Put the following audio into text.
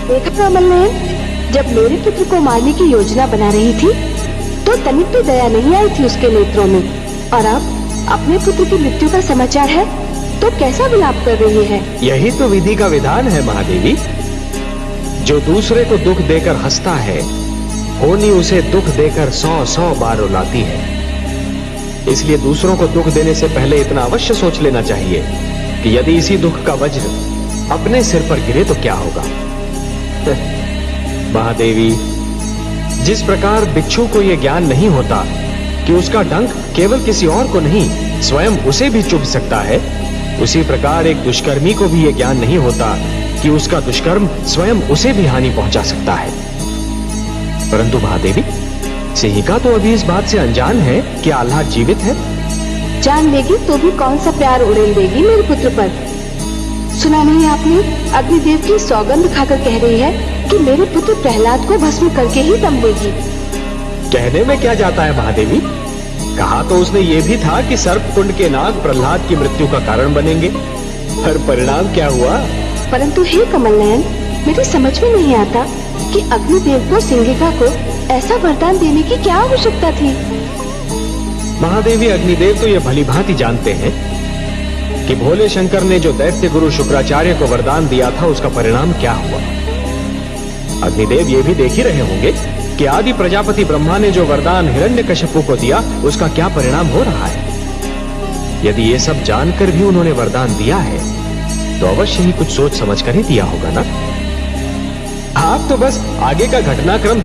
देखा कमल नयन, जब मेरे पुत्र को मारने की योजना बना रही थी तो तनिक भी दया नहीं आई थी उसके नेत्रों में, और अब अपने पुत्र की मृत्यु का समाचार है तो कैसा विलाप कर रही है। यही तो विधि का विधान है महादेवी। जो दूसरे को दुख देकर हंसता है, होनी उसे दुख देकर 100 बार रुलाती है। इसलिए दूसरों को दुख देने से पहले इतना अवश्य सोच लेना चाहिए कि यदि इसी दुख का वज्र अपने सिर पर गिरे तो क्या होगा। महादेवी, जिस प्रकार बिच्छू को यह ज्ञान नहीं होता कि उसका डंक केवल किसी और को नहीं स्वयं उसे भी चुभ सकता है, उसी प्रकार एक दुष्कर्मी को भी यह ज्ञान नहीं होता कि उसका दुष्कर्म स्वयं उसे भी हानि पहुंचा सकता है। परंतु महादेवी, सिंहिका तो अभी इस बात से अनजान है कि आह्लाद जीवित है। जान लेगी तो भी कौन सा प्यार उड़ेल देगी मेरे पुत्र पर। सुना नहीं आपने, अग्निदेव की सौगंध खाकर कह रही है कि मेरे पुत्र प्रहलाद को भस्म करके ही दम देगी। कहने में क्या जाता है महादेवी, कहा तो उसने ये भी था कि सर्प कुंड के नाग प्रहलाद की मृत्यु का कारण बनेंगे, पर परिणाम क्या हुआ। परंतु हे कमल नयन, मेरी समझ में नहीं आता कि अग्निदेव को सिंहिका को ऐसा वरदान देने की क्या आवश्यकता थी। महादेवी, अग्निदेव तो ये भली भांति जानते हैं कि भोले शंकर ने जो दैत्य गुरु शुक्राचार्य को वरदान दिया था उसका परिणाम क्या हुआ। अग्निदेव ये भी देख ही रहे होंगे कि आदि प्रजापति ब्रह्मा ने जो वरदान हिरण्यकश्यपु को दिया उसका क्या परिणाम हो रहा है। यदि ये सब जानकर भी उन्होंने वरदान दिया है तो अवश्य ही कुछ सोच समझ कर ही दिया होगा ना। आप तो बस आगे का घटनाक्रम